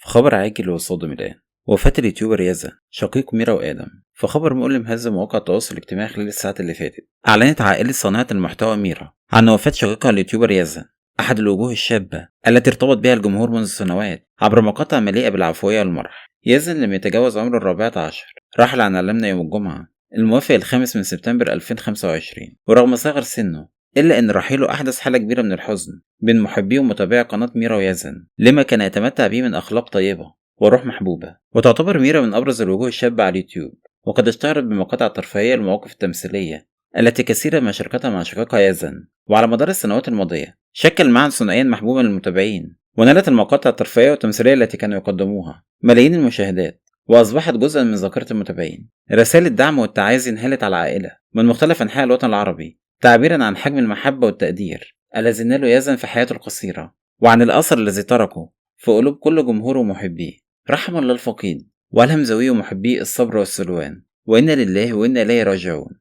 في خبر عاجل وصادم الآن، وفاة اليوتيوبر يزن شقيق ميرا وآدم. في خبر مؤلم هز مواقع التواصل الاجتماعي خلال الساعات اللي فاتت، أعلنت عائلة صانعة المحتوى ميرا عن وفاة شقيقها اليوتيوبر يزن، أحد الوجوه الشابة التي ارتبط بها الجمهور منذ سنوات عبر مقاطع مليئة بالعفوية والمرح. يزن لم يتجاوز عمره 14، رحل عن عالمنا يوم الجمعة الموافق 5 من سبتمبر 2025، ورغم صغر سنه إلا أن رحيله أحدث حالة كبيرة من الحزن بين محبي ومتابعي قناة ميرا ويزن، لما كان يتمتع به من أخلاق طيبة وروح محبوبة. وتعتبر ميرا من أبرز الوجوه الشابة على اليوتيوب، وقد اشتهرت بمقاطع الترفيهية والمواقف التمثيلية التي كثيرا ما شاركتها مع شقيقها يزن. وعلى مدار السنوات الماضية شكل معا ثنائيا محبوبا للمتابعين، ونالت المقاطع الترفيهية والتمثيلية التي كانوا يقدموها ملايين المشاهدات، وأصبحت جزءا من ذاكرة المتابعين. رسائل الدعم والتعازي انهالت على العائلة من مختلف أنحاء الوطن العربي، تعبيرا عن حجم المحبة والتقدير الذي ناله يزن في حياته القصيرة، وعن الأثر الذي تركه في قلوب كل جمهوره ومحبيه. رحم الله الفقيد، وألهم ذويه ومحبيه الصبر والسلوان، وإنا لله وإنا إليه راجعون.